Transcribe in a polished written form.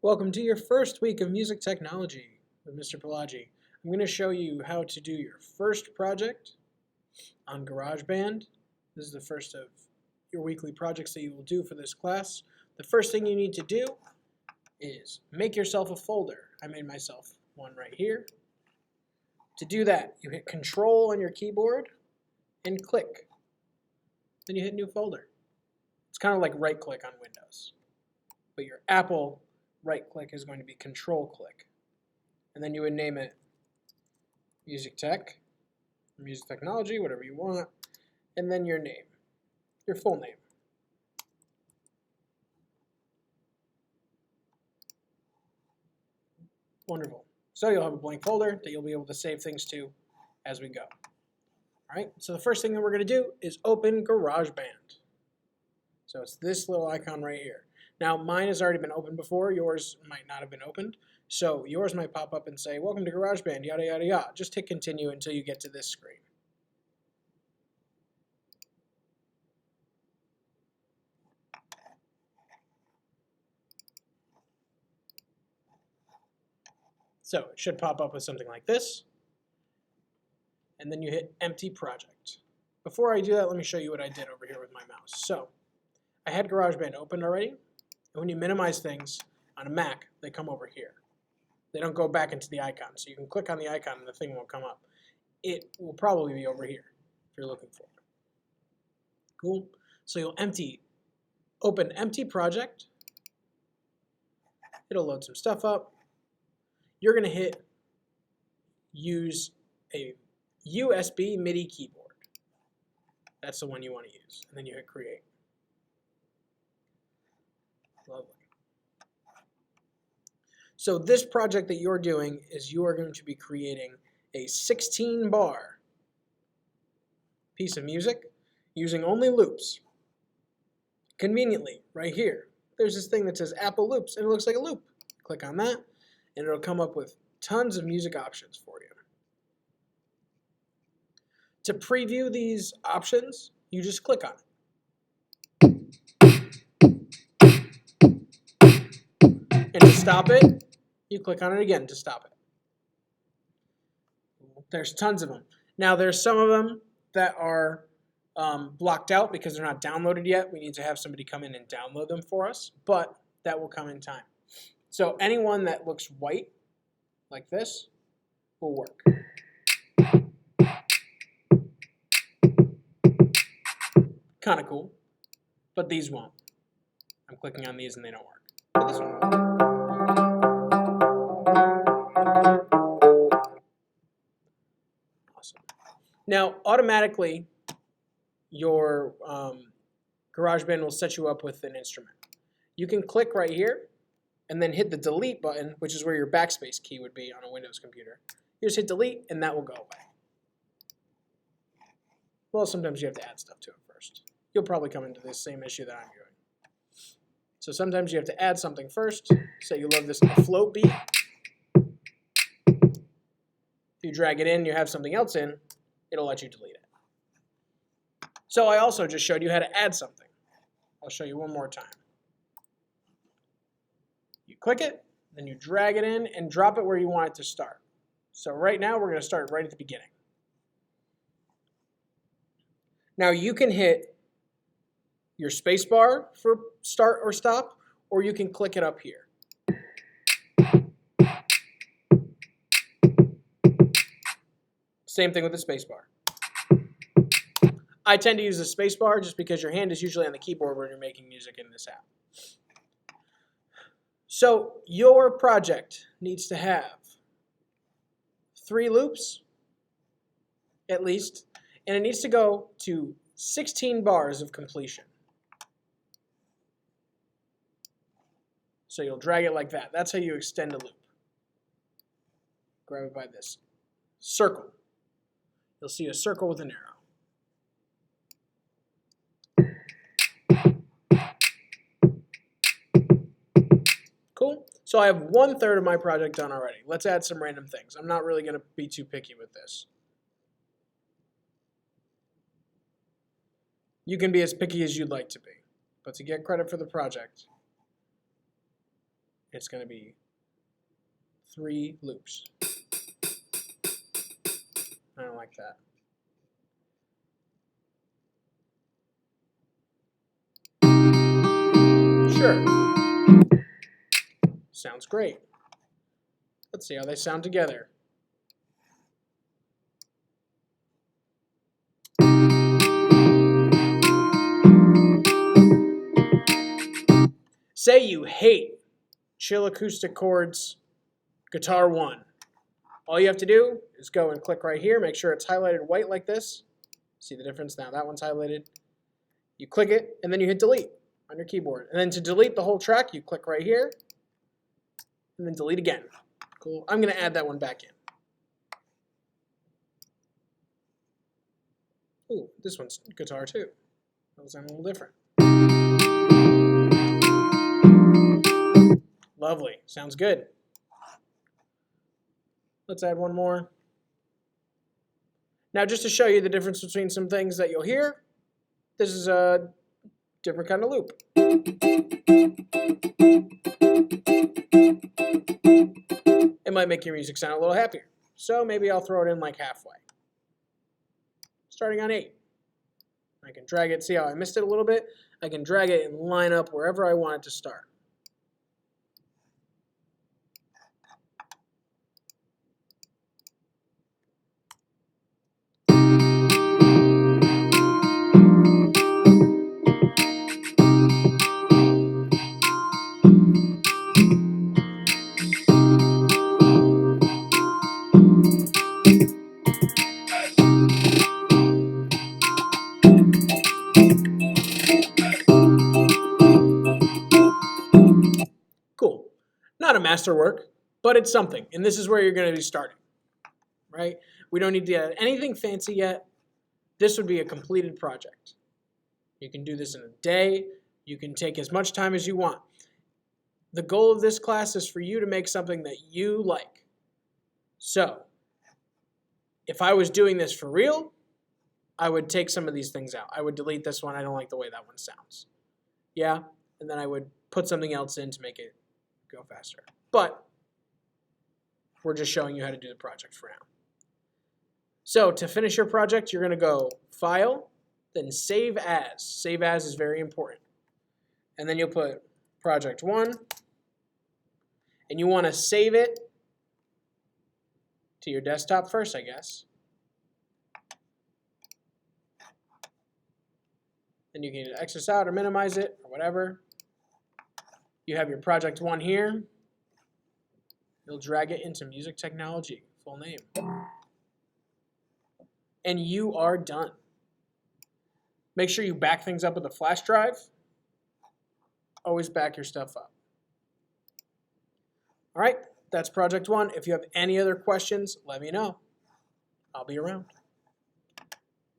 Welcome to your first week of music technology with Mr. Pelagi. I'm going to show you how to do your first project on GarageBand. This is the first of your weekly projects that you will do for this class. The first thing you need to do is make yourself a folder. I made myself one right here. To do that, you hit Control on your keyboard and click. Then you hit New Folder. It's kind of like right-click on Windows, but your Apple right-click is going to be Control-click. And then you would name it Music Tech, Music Technology, whatever you want, and then your name, your full name. Wonderful. So you'll have a blank folder that you'll be able to save things to as we go. All right, so the first thing that we're going to do is open GarageBand. So it's this little icon right here. Now, mine has already been opened before. Yours might not have been opened. So yours might pop up and say, welcome to GarageBand, yada, yada, yada. Just hit continue until you get to this screen. So it should pop up with something like this. And then you hit Empty Project. Before I do that, let me show you what I did over here with my mouse. So I had GarageBand opened already. And when you minimize things on a Mac, they come over here. They don't go back into the icon. So you can click on the icon and the thing won't come up. It will probably be over here if you're looking for it. Cool. So you'll open Empty Project. It'll load some stuff up. You're going to hit Use a USB MIDI keyboard. That's the one you want to use. And then you hit Create. Lovely. So this project that you're doing is you are going to be creating a 16-bar piece of music using only loops. Conveniently, right here, there's this thing that says Apple Loops, and it looks like a loop. Click on that, and it'll come up with tons of music options for you. To preview these options, you just click on it. And to stop it, you click on it again to stop it. There's tons of them. Now, there's some of them that are blocked out because they're not downloaded yet. We need to have somebody come in and download them for us, but that will come in time. So anyone that looks white, like this, will work. Kind of cool, but these won't. I'm clicking on these and they don't work. But this one will. Awesome. Now, automatically, your GarageBand will set you up with an instrument. You can click right here and then hit the delete button, which is where your backspace key would be on a Windows computer. You just hit delete and that will go away. Well, sometimes you have to add stuff to it first. You'll probably come into this same issue that I'm doing. So sometimes you have to add something first. Say you love this float beat. If you drag it in, you have something else in, it'll let you delete it. So I also just showed you how to add something. I'll show you one more time. You click it, then you drag it in and drop it where you want it to start. So right now we're going to start right at the beginning. Now you can hit your space bar for start or stop, or you can click it up here. Same thing with the space bar. I tend to use the space bar just because your hand is usually on the keyboard when you're making music in this app. So your project needs to have 3 loops, at least, and it needs to go to 16 bars of completion. So you'll drag it like that. That's how you extend a loop. Grab it by this. Circle. You'll see a circle with an arrow. Cool. So I have 1/3 of my project done already. Let's add some random things. I'm not really going to be too picky with this. You can be as picky as you'd like to be. But to get credit for the project, it's going to be 3 loops. I don't like that. Sure. Sounds great. Let's see how they sound together. Say you hate chill acoustic chords, guitar 1. All you have to do is go and click right here, make sure it's highlighted white like this. See the difference now? That one's highlighted. You click it, and then you hit delete on your keyboard. And then to delete the whole track, you click right here, and then delete again. Cool. I'm going to add that one back in. Ooh, this one's guitar 2. That'll sound a little different. Lovely. Sounds good. Let's add one more. Now, just to show you the difference between some things that you'll hear, this is a different kind of loop. It might make your music sound a little happier. So maybe I'll throw it in like halfway. Starting on 8. I can drag it. See how I missed it a little bit? I can drag it and line up wherever I want it to start. Cool. Not a masterwork, but it's something. And this is where you're going to be starting, right? We don't need to add anything fancy yet. This would be a completed project. You can do this in a day. You can take as much time as you want. The goal of this class is for you to make something that you like. So, if I was doing this for real, I would take some of these things out. I would delete this one. I don't like the way that one sounds. Yeah? And then I would put something else in to make it go faster. But we're just showing you how to do the project for now. So to finish your project, you're going to go File, then Save As. Save As is very important. And then you'll put Project 1, and you want to save it to your desktop first, I guess. Then you can X this out or minimize it or whatever. You have your Project 1 here. You'll drag it into Music Technology, full name. And you are done. Make sure you back things up with a flash drive. Always back your stuff up. All right, that's Project 1. If you have any other questions, let me know. I'll be around.